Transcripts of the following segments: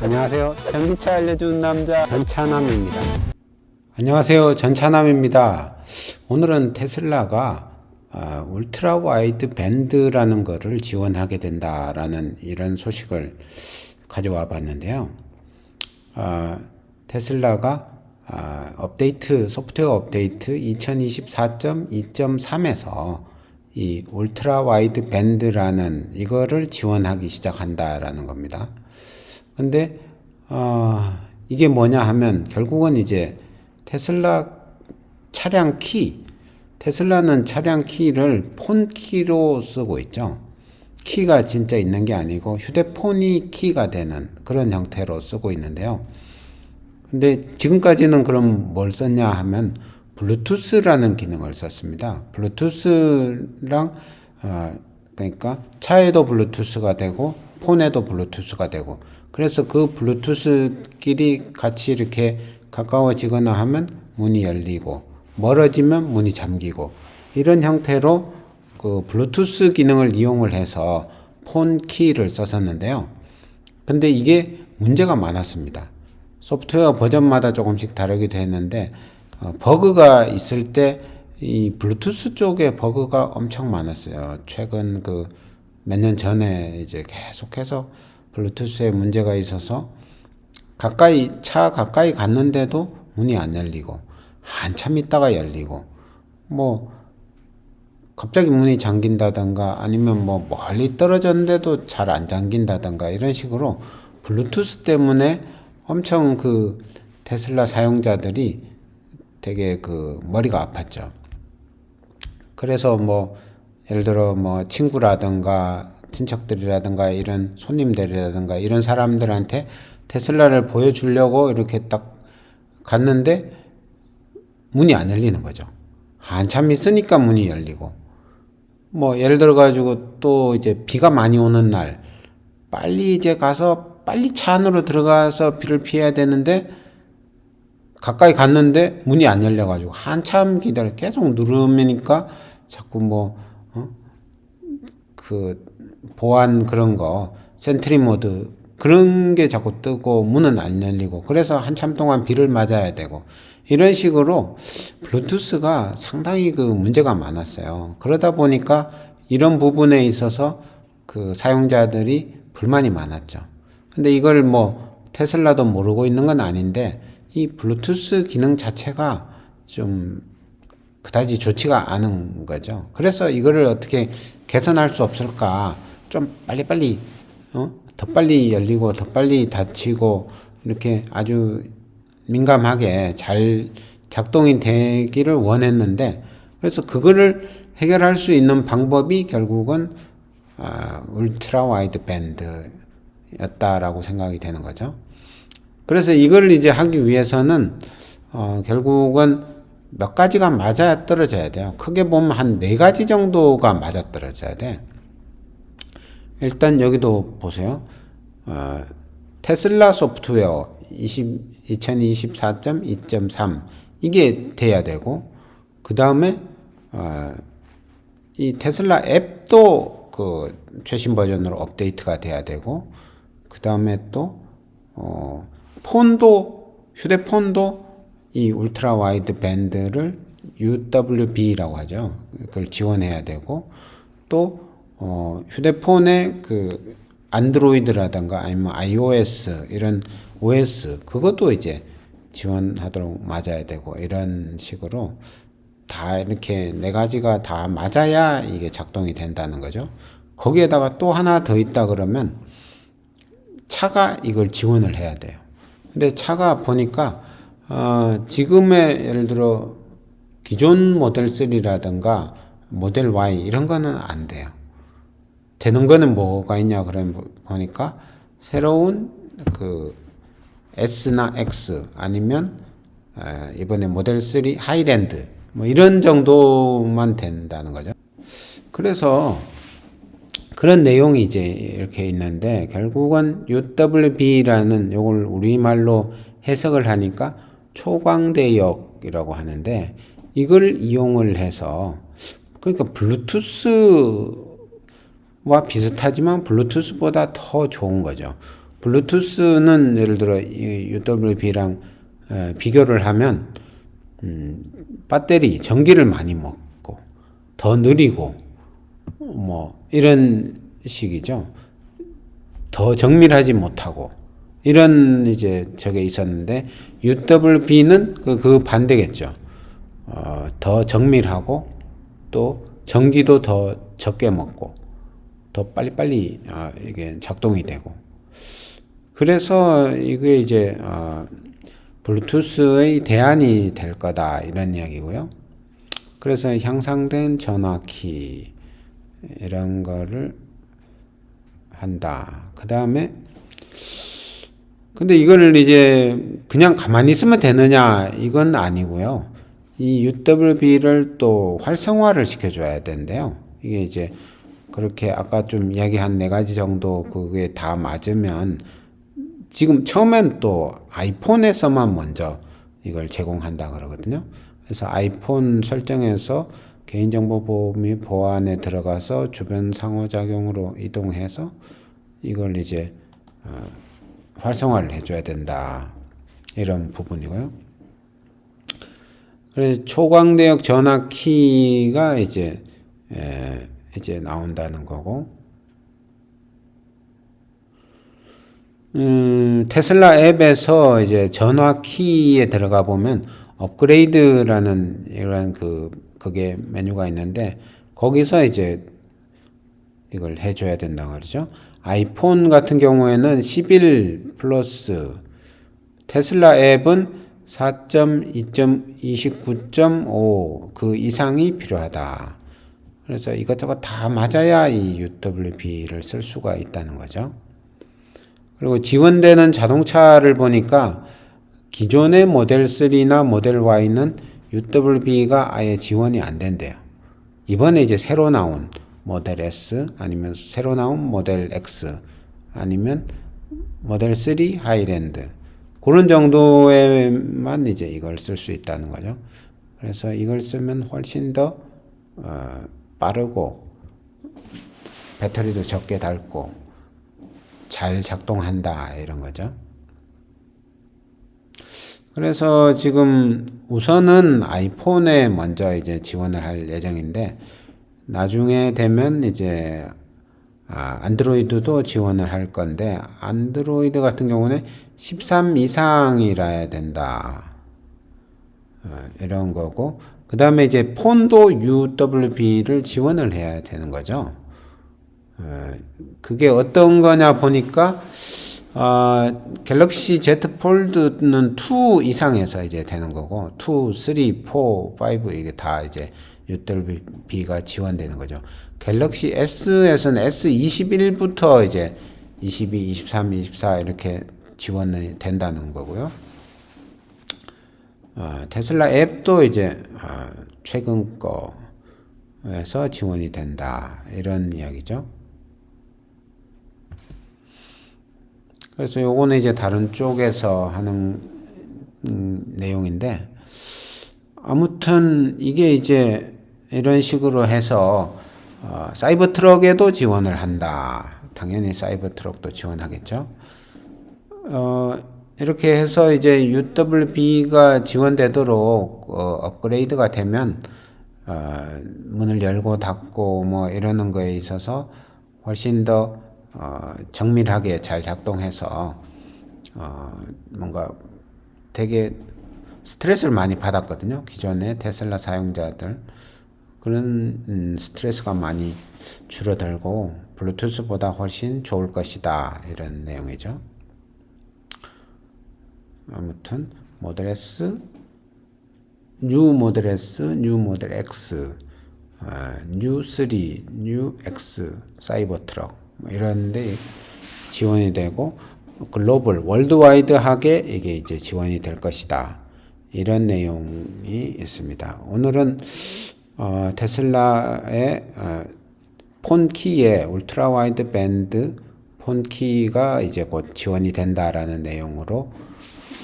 안녕하세요. 전기차 알려주는 남자 전차남입니다. 안녕하세요. 전차남입니다. 오늘은 테슬라가 울트라 와이드 밴드라는 거를 지원하게 된다라는 이런 소식을 가져와 봤는데요. 테슬라가 소프트웨어 업데이트 2024.2.3에서 이 울트라 와이드 밴드라는 이거를 지원하기 시작한다라는 겁니다. 근데 이게 뭐냐 하면 결국은 이제 테슬라 차량 테슬라는 차량 키를 폰 키로 쓰고 있죠. 키가 진짜 있는 게 아니고 휴대폰이 키가 되는 그런 형태로 쓰고 있는데요. 근데 지금까지는 그럼 뭘 썼냐 하면 블루투스라는 기능을 썼습니다. 블루투스랑 그러니까 차에도 블루투스가 되고 폰에도 블루투스가 되고, 그래서 그 블루투스끼리 같이 이렇게 가까워지거나 하면 문이 열리고 멀어지면 문이 잠기고, 이런 형태로 그 블루투스 기능을 이용을 해서 폰 키를 썼었는데요. 근데 이게 문제가 많았습니다. 소프트웨어 버전마다 조금씩 다르기도 했는데 버그가 있을 때 이 블루투스 쪽에 버그가 엄청 많았어요. 최근 그 몇 년 전에 이제 계속해서 블루투스에 문제가 있어서 차 가까이 갔는데도 문이 안 열리고, 한참 있다가 열리고, 뭐 갑자기 문이 잠긴다던가 아니면 뭐 멀리 떨어졌는데도 잘 안 잠긴다던가, 이런 식으로 블루투스 때문에 엄청 그 테슬라 사용자들이 되게 그 머리가 아팠죠. 그래서 뭐 예를 들어 뭐 친구라든가 친척들이라든가 이런 손님들이라든가 이런 사람들한테 테슬라를 보여주려고 이렇게 딱 갔는데 문이 안 열리는 거죠. 한참 있으니까 문이 열리고, 뭐 예를 들어 가지고 또 이제 비가 많이 오는 날 빨리 이제 가서 빨리 차 안으로 들어가서 비를 피해야 되는데 가까이 갔는데 문이 안 열려가지고 한참 계속 누르니까 자꾸 그 보안 그런 거 센트리 모드 그런 게 자꾸 뜨고 문은 안 열리고, 그래서 한참 동안 비를 맞아야 되고, 이런 식으로 블루투스가 상당히 그 문제가 많았어요. 그러다 보니까 이런 부분에 있어서 그 사용자들이 불만이 많았죠. 근데 이걸 뭐 테슬라도 모르고 있는 건 아닌데 이 블루투스 기능 자체가 좀 그다지 좋지가 않은 거죠. 그래서 이거를 어떻게 개선할 수 없을까? 좀 빨리빨리 더 빨리 열리고 더 빨리 닫히고 이렇게 아주 민감하게 잘 작동이 되기를 원했는데, 그래서 그거를 해결할 수 있는 방법이 결국은 울트라 와이드 밴드였다라고 생각이 되는 거죠. 그래서 이걸 이제 하기 위해서는 결국은 몇 가지가 맞아 떨어져야 돼요. 크게 보면 한 4가지 정도가 맞아 떨어져야 돼. 일단 여기도 보세요. 테슬라 소프트웨어 2024.2.3 이게 돼야 되고, 그 다음에 이 테슬라 앱도 그 최신 버전으로 업데이트가 돼야 되고, 그 다음에 또 휴대폰도 이 울트라 와이드 밴드를 UWB라고 하죠. 그걸 지원해야 되고, 또 휴대폰에 그 안드로이드라든가 아니면 iOS 이런 OS 그것도 이제 지원하도록 맞아야 되고, 이런 식으로 다 이렇게 4가지가 다 맞아야 이게 작동이 된다는 거죠. 거기에다가 또 하나 더 있다 그러면 차가 이걸 지원을 해야 돼요. 근데 차가 보니까 지금의 예를 들어 기존 모델 3라든가 모델 Y 이런 거는 안 돼요. 되는 거는 뭐가 있냐 그러면 보니까 새로운 그 S나 X 아니면 이번에 모델 3 하이랜드 뭐 이런 정도만 된다는 거죠. 그래서 그런 내용이 이제 이렇게 있는데, 결국은 UWB라는 요걸 우리말로 해석을 하니까 초광대역이라고 하는데, 이걸 이용을 해서 그러니까 블루투스와 비슷하지만 블루투스보다 더 좋은 거죠. 블루투스는 예를 들어 이 UWB랑 비교를 하면 배터리 전기를 많이 먹고 더 느리고 뭐 이런 식이죠. 더 정밀하지 못하고 이런 이제 저게 있었는데 UWB는 그 반대겠죠. 더 정밀하고 또 전기도 더 적게 먹고 더 빨리빨리 이게 작동이 되고 그래서 이게 이제 블루투스의 대안이 될 거다 이런 이야기고요. 그래서 향상된 전화키 이런 거를 한다. 그 다음에 근데 이거를 이제 그냥 가만히 있으면 되느냐 이건 아니고요. 이 UWB를 또 활성화를 시켜줘야 되는데요. 이게 이제 그렇게 아까 좀 이야기한 4가지 정도 그게 다 맞으면 지금 처음엔 또 아이폰에서만 먼저 이걸 제공한다 그러거든요. 그래서 아이폰 설정에서 개인정보 보호 및 보안에 들어가서 주변 상호작용으로 이동해서 이걸 이제 활성화를 해줘야 된다. 이런 부분이고요. 그래서 초광대역 전화키가 이제 나온다는 거고, 테슬라 앱에서 이제 전화키에 들어가 보면 업그레이드라는 이런 그게 메뉴가 있는데, 거기서 이제 이걸 해줘야 된다고 그러죠. 아이폰 같은 경우에는 11 플러스, 테슬라 앱은 4.2.29.5 그 이상이 필요하다. 그래서 이것저것 다 맞아야 이 UWB를 쓸 수가 있다는 거죠. 그리고 지원되는 자동차를 보니까 기존의 모델 3나 모델 Y는 UWB가 아예 지원이 안 된대요. 이번에 이제 새로 나온 모델 S 아니면 새로 나온 모델 X 아니면 모델 3 하이랜드 그런 정도에만 이제 이걸 쓸 수 있다는 거죠. 그래서 이걸 쓰면 훨씬 더 빠르고 배터리도 적게 닳고 잘 작동한다 이런 거죠. 그래서 지금 우선은 아이폰에 먼저 이제 지원을 할 예정인데 나중에 되면 이제 안드로이드도 지원을 할 건데 안드로이드 같은 경우는 13 이상이라야 된다. 이런 거고 그 다음에 이제 폰도 UWB를 지원을 해야 되는 거죠. 그게 어떤 거냐 보니까 갤럭시 Z 폴드는 2 이상에서 이제 되는 거고 2, 3, 4, 5 이게 다 이제 UWB가 지원되는 거죠. 갤럭시 S에서는 S21부터 이제 22, 23, 24 이렇게 지원이 된다는 거고요. 테슬라 앱도 이제 최근 거에서 지원이 된다 이런 이야기죠. 그래서 요거는 이제 다른 쪽에서 하는 내용인데 아무튼 이게 이제 이런 식으로 해서 사이버 트럭에도 지원을 한다. 당연히 사이버 트럭도 지원하겠죠. 이렇게 해서 이제 UWB가 지원되도록 업그레이드가 되면 문을 열고 닫고 뭐 이러는 거에 있어서 훨씬 더 정밀하게 잘 작동해서 뭔가 되게 스트레스를 많이 받았거든요. 기존의 테슬라 사용자들 그런 스트레스가 많이 줄어들고 블루투스보다 훨씬 좋을 것이다 이런 내용이죠. 아무튼 모델 S, 뉴 모델 S, 뉴 모델 X, 뉴 3, 뉴 X, 사이버 트럭 뭐 이런데 지원이 되고 글로벌 월드와이드하게 이게 이제 지원이 될 것이다. 이런 내용이 있습니다. 오늘은 테슬라의 폰키의 울트라 와이드 밴드 폰키가 이제 곧 지원이 된다라는 내용으로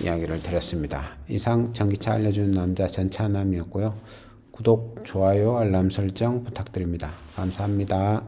이야기를 드렸습니다. 이상 전기차 알려주는 남자 전차남이었고요. 구독, 좋아요, 알람 설정 부탁드립니다. 감사합니다.